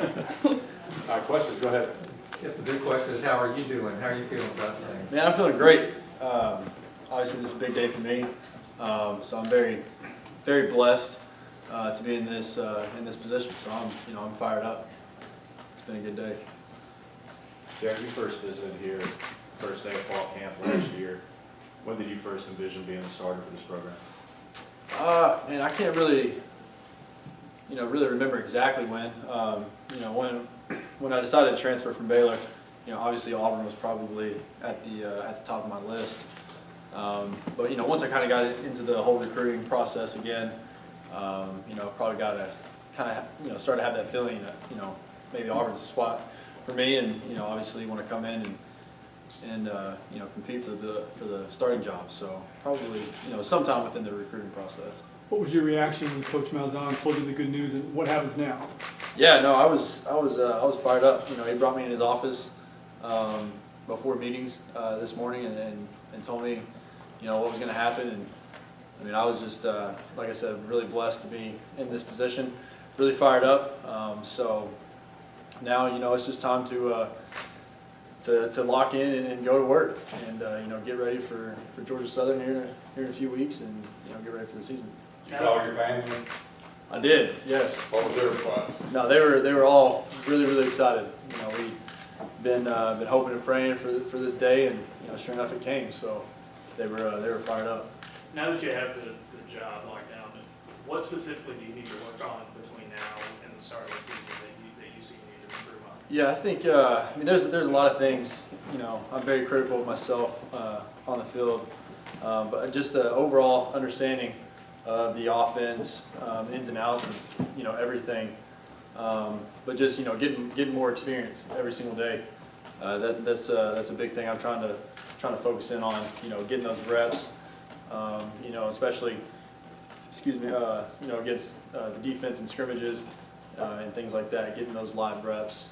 All right, questions, go ahead. I guess the big question is, how are you doing? How are you feeling about things? Man, I'm feeling great. Obviously, this is a big day for me, so I'm very, very blessed to be in this position. So I'm fired up. It's been a good day. Jarrett, you first visited here, first day of fall camp last year. When did you first envision being the starter for this program? And I can't really, really remember exactly when. When I decided to transfer from Baylor, obviously Auburn was probably at the top of my list. But once I kind of got into the whole recruiting process again, probably got to kind of start to have that feeling that maybe Auburn's the spot for me, and obviously want to come in and compete for the starting job. So probably sometime within the recruiting process. What was your reaction when Coach Malzahn told you the good news, and what happens now? Yeah, no, I was fired up. He brought me in his office before meetings this morning and told me what was going to happen. And I mean, I was just like I said, really blessed to be in this position. Really fired up. So now it's just time to lock in and go to work and get ready for Georgia Southern here in a few weeks and get ready for the season. Did you call your family? I did, yes. What was their response? No, they were all really excited. We've been hoping and praying for this day, and sure enough it came. So they were fired up. Now that you have the job locked down, what specifically do you need to work on between now and the start of the season that you see you need to improve on? Yeah, I think there's a lot of things. I'm very critical of myself on the field, but just the overall understanding of the offense, ins and outs, of, everything. But just getting more experience every single day. That's a big thing. I'm trying to focus in on. Getting those reps. Especially, against the defense and scrimmages and things like that. Getting those live reps.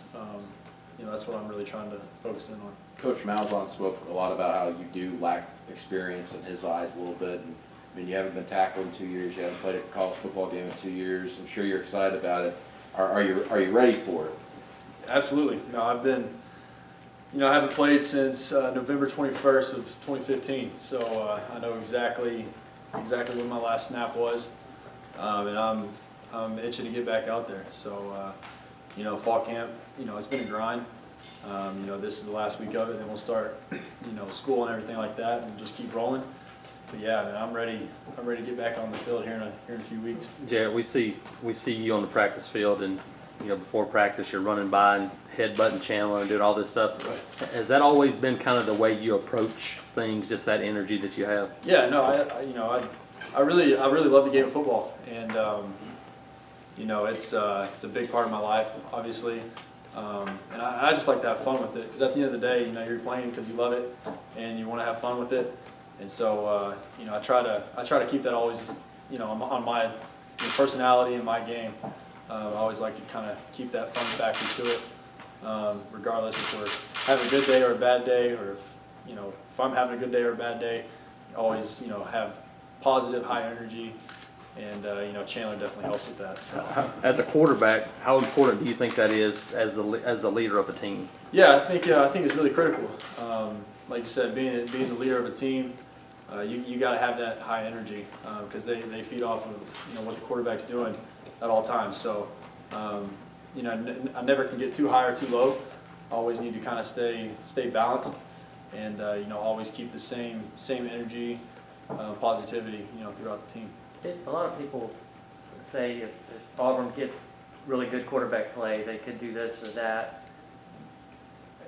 That's what I'm really trying to focus in on. Coach Malzahn spoke a lot about how you do lack experience in his eyes a little bit. And, I mean, you haven't been tackled in 2 years. You haven't played a college football game in 2 years. I'm sure you're excited about it. Are you ready for it? Absolutely. I've been, I haven't played since November 21st of 2015. So I know exactly when my last snap was, and I'm itching to get back out there. So fall camp, it's been a grind. This is the last week of it, and then we'll start, school and everything like that, and just keep rolling. But yeah, man, I'm ready to get back on the field here in a few weeks. Jarrett, we see you on the practice field, and before practice you're running by and headbutting Chandler and doing all this stuff. Right. Has that always been kind of the way you approach things, just that energy that you have? Yeah, no, I really love the game of football, and it's a big part of my life, obviously. And I just like to have fun with it, because at the end of the day, you're playing because you love it and you want to have fun with it. And so, I try to keep that always, on my personality and my game. I always like to kind of keep that fun factor to it, regardless if we're having a good day or a bad day, or if I'm having a good day or a bad day, always have positive, high energy. And Chandler definitely helps with that. So. As a quarterback, how important do you think that is as the leader of a team? Yeah, I think it's really critical. Like you said, being the leader of a team, you got to have that high energy, because they feed off of what the quarterback's doing at all times. So I never can get too high or too low. I always need to kind of stay balanced, and always keep the same energy, positivity throughout the team. A lot of people say if Auburn gets really good quarterback play, they could do this or that.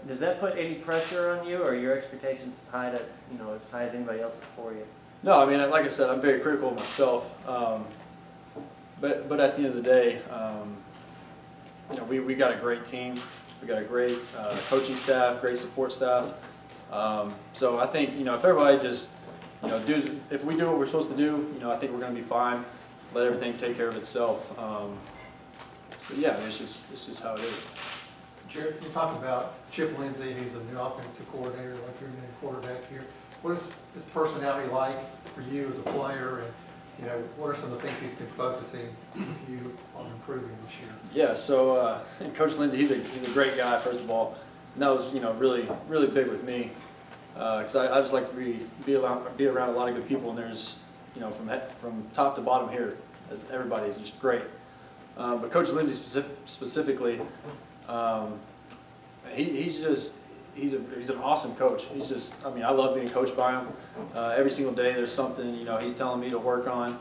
Does that put any pressure on you, or are your expectations high as high as anybody else's for you? No, I mean, like I said, I'm very critical of myself. But at the end of the day, we got a great team. We got a great coaching staff, great support staff. So I think if everybody just if we do what we're supposed to do, I think we're going to be fine. Let everything take care of itself. But yeah, it's just how it is. Jarrett, you talked about Chip Lindsey, who's a new offensive coordinator, like your new quarterback here. What is his personality like for you as a player? And you know, what are some of the things he's been focusing with you on improving this year? Yeah, so and Coach Lindsey, he's a great guy, first of all. And that was, you know, really big with me, because I just like to be around a lot of good people, and there's, you know, from top to bottom here, as everybody is just great. But Coach Lindsey specifically, he's an awesome coach. He's just, I mean, I love being coached by him. Every single day there's something, you know, he's telling me to work on,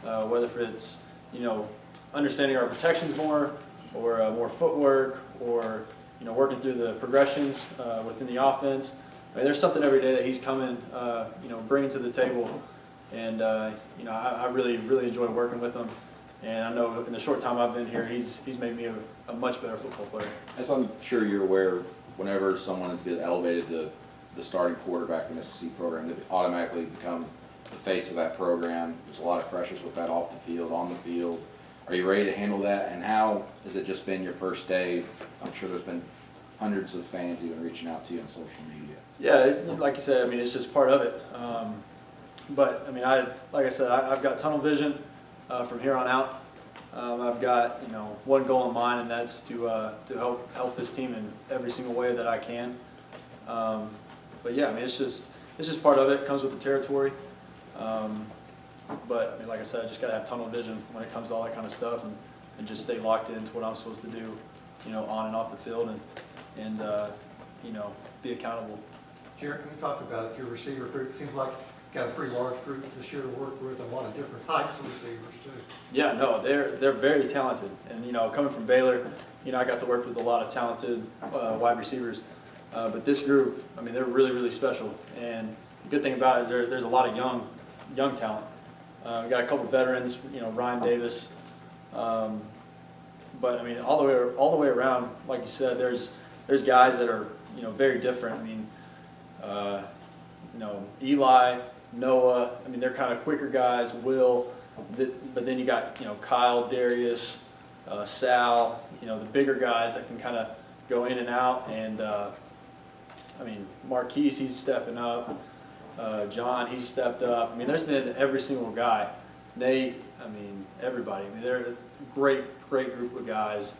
whether it's, you know, understanding our protections more, or more footwork, or, you know, working through the progressions within the offense. I mean, there's something every day that he's coming, you know, bringing to the table, and you know, I really enjoy working with him. And I know in the short time I've been here, he's made me a much better football player. As I'm sure you're aware, whenever someone is get elevated to the starting quarterback in the SEC program, they automatically become the face of that program. There's a lot of pressures with that off the field, on the field. Are you ready to handle that? And how has it just been your first day? I'm sure there's been hundreds of fans even reaching out to you on social media. Yeah, like you said, I mean, it's just part of it. But I mean, like I said, I've got tunnel vision from here on out. I've got, you know, one goal in mind, and that's to help this team in every single way that I can. But yeah, I mean, it's just part of it. It comes with the territory. But I mean, like I said, I just got to have tunnel vision when it comes to all that kind of stuff, and just stay locked into what I'm supposed to do, you know, on and off the field, and you know, be accountable. Jarrett, can you talk about your receiver group? It seems like you've got a pretty large group this year to work with, a lot of different types of receivers too. Yeah, no, they're very talented, and you know, coming from Baylor, you know, I got to work with a lot of talented wide receivers. But this group, I mean, they're really special, and the good thing about it is there's a lot of young talent. We got a couple veterans, you know, Ryan Davis. But I mean, all the way around, like you said, there's guys that are, you know, very different. I mean, you know, Eli, Noah. I mean, they're kind of quicker guys. Will, but then you got, you know, Kyle, Darius, Sal. You know, the bigger guys that can kind of go in and out. And I mean, Marquise, he's stepping up. John, he's stepped up. I mean, there's been every single guy. Nate, I mean, everybody. I mean, they're a great group of guys,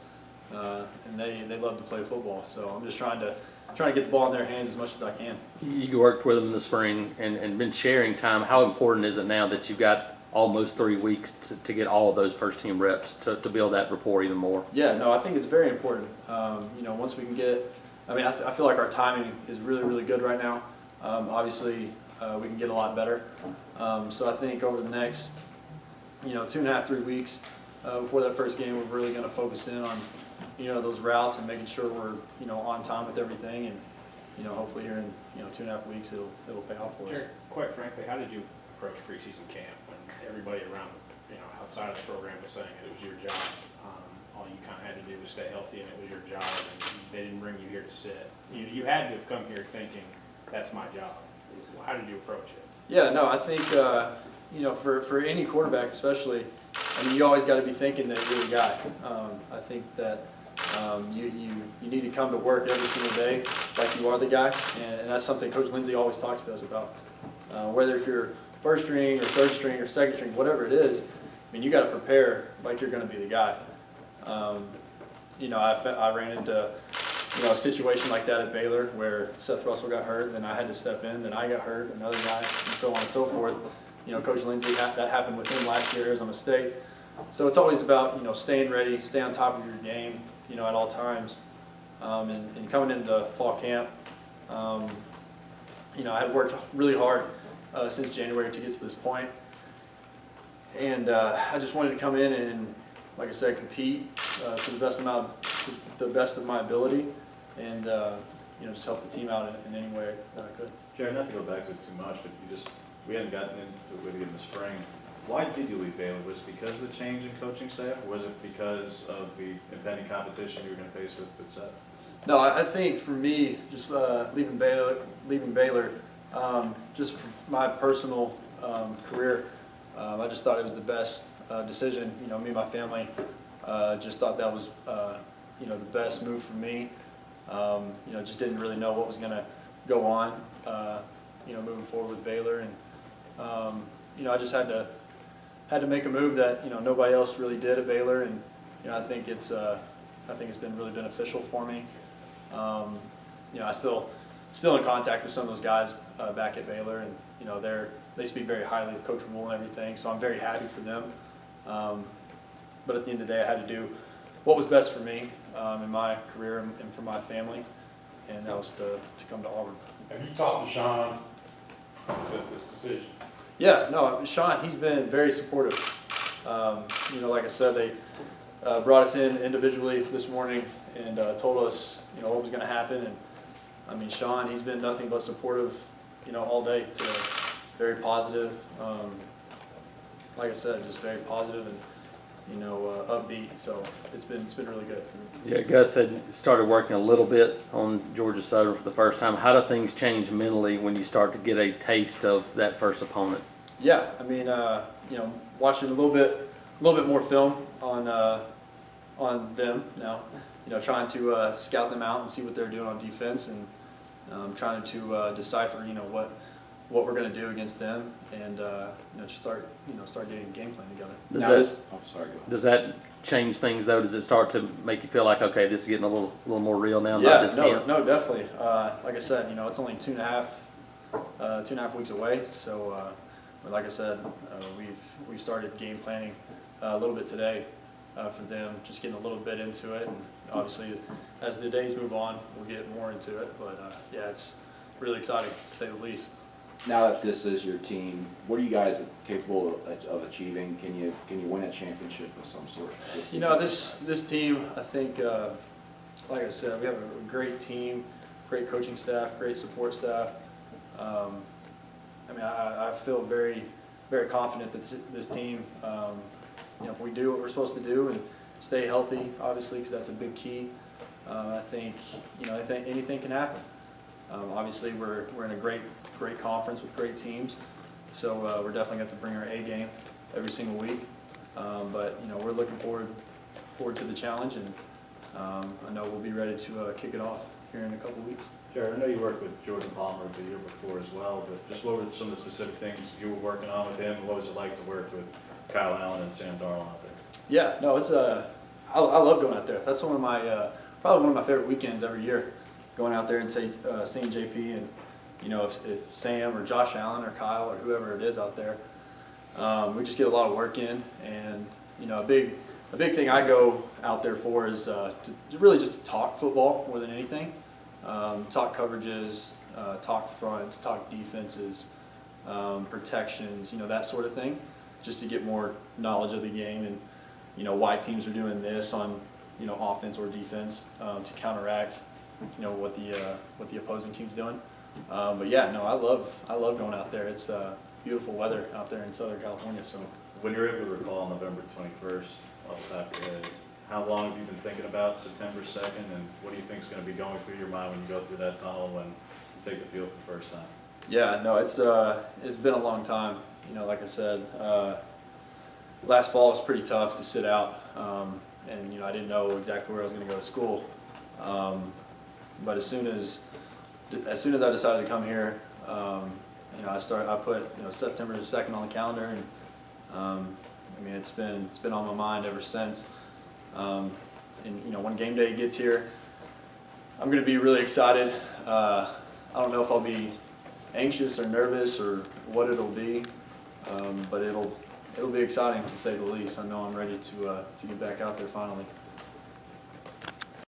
and they love to play football. So I'm just trying to get the ball in their hands as much as I can. You worked with them in the spring and been sharing time. How important is it now that you've got almost 3 weeks to get all of those first team reps to build that rapport even more? Yeah, no, I think it's very important. You know, once we can get, I mean, I feel like our timing is really good right now. Obviously, we can get a lot better. So I think over the next, you know, 2.5, 3 weeks before that first game, we're really going to focus in on, you know, those routes and making sure we're, you know, on time with everything, and, you know, hopefully here in, you know, 2.5 weeks it'll pay off for us. Jarrett, quite frankly, how did you approach preseason camp when everybody around, you know, outside of the program was saying it was your job? All you kind of had to do was stay healthy, and it was your job, and they didn't bring you here to sit. You had to have come here thinking, that's my job. How did you approach it? Yeah, no, I think, you know, for any quarterback especially, I mean, you always got to be thinking that you're the guy. I think that you need to come to work every single day like you are the guy, and that's something Coach Lindsey always talks to us about. Whether if you're first string or third string or second string, whatever it is, I mean, you got to prepare like you're going to be the guy. You know, I ran into, you know, a situation like that at Baylor where Seth Russell got hurt, then I had to step in, then I got hurt, another guy, and so on and so forth. You know, Coach Lindsey, that happened with him last year at Arizona State. So it's always about, you know, staying ready, stay on top of your game, you know, at all times. And coming into fall camp, you know, I had worked really hard since January to get to this point. And I just wanted to come in and, like I said, compete to the best of my ability, and you know, just help the team out in any way that I could. Jared, not to go back to it too much, but we hadn't gotten into it in the spring. Why did you leave Baylor? Was it because of the change in coaching staff, or was it because of the impending competition you were going to face with Seth? No, I think for me, just leaving Baylor, just for my personal career, I just thought it was the best decision. You know, me and my family just thought that was, you know, the best move for me. You know, just didn't really know what was going to go on, you know, moving forward with Baylor, and you know, I just had to had to make a move that, you know, nobody else really did at Baylor, and, you know, I think it's been really beneficial for me. You know, I still in contact with some of those guys back at Baylor, and, you know, they speak very highly of Coach Rule and everything, so I'm very happy for them. But at the end of the day, I had to do what was best for me in my career and for my family, and that was to come to Auburn. Have you talked to Sean since this decision? Yeah, no, Sean, he's been very supportive. You know, like I said, they brought us in individually this morning and told us, you know, what was going to happen. And I mean, Sean, he's been nothing but supportive, you know, all day. Very positive. Like I said, just very positive and, you know, upbeat. So it's been really good. Yeah, Gus said started working a little bit on Georgia Southern for the first time. How do things change mentally when you start to get a taste of that first opponent? Yeah, I mean, you know, watching a little bit more film on them now. You know, trying to scout them out and see what they're doing on defense, and trying to decipher, you know, what we're going to do against them, and you know, start getting a game plan together. Does that change things though? Does it start to make you feel like, okay, this is getting a little more real now? Yeah, not just camp? no, definitely. Like I said, you know, it's only 2.5 weeks away, so but like I said, we've started game planning a little bit today for them, just getting a little bit into it, and obviously as the days move on, we'll get more into it. But yeah, it's really exciting to say the least. Now that this is your team, what are you guys capable of achieving? Can you win a championship of some sort? You know, this team, I think, like I said, we have a great team, great coaching staff, great support staff. I mean, I feel very, very confident that this team, you know, if we do what we're supposed to do and stay healthy, obviously, because that's a big key, I think, you know, anything can happen. Obviously, we're in a great conference with great teams, so we're definitely going to bring our A game every single week. But you know, we're looking forward to the challenge, and I know we'll be ready to kick it off here in a couple weeks. Jarrett, I know you worked with Jordan Palmer the year before as well, but just what were some of the specific things you were working on with him? What was it like to work with Kyle Allen and Sam Darnold out there? Yeah, no, it's I love going out there. That's one of my probably one of my favorite weekends every year. Going out there and seeing JP, and you know, if it's Sam or Josh Allen or Kyle or whoever it is out there, we just get a lot of work in. And you know, a big thing I go out there for is to really just talk football more than anything. Talk coverages, talk fronts, talk defenses, protections, you know, that sort of thing, just to get more knowledge of the game and, you know, why teams are doing this on, you know, offense or defense to counteract, you know, what the opposing team's doing. But yeah, no, I love going out there. It's beautiful weather out there in Southern California. So when you're able to recall November 21st off the top of your head, how long have you been thinking about September 2nd, and what do you think is going to be going through your mind when you go through that tunnel and you take the field for the first time? yeah, no, it's been a long time. You know, like I said, last fall was pretty tough to sit out, and you know, I didn't know exactly where I was going to go to school. But as soon as I decided to come here, you know, I put, you know, September 2nd on the calendar, and I mean, it's been on my mind ever since. And you know, when game day gets here, I'm going to be really excited. I don't know if I'll be anxious or nervous or what it'll be, but it'll be exciting to say the least. I know I'm ready to get back out there finally.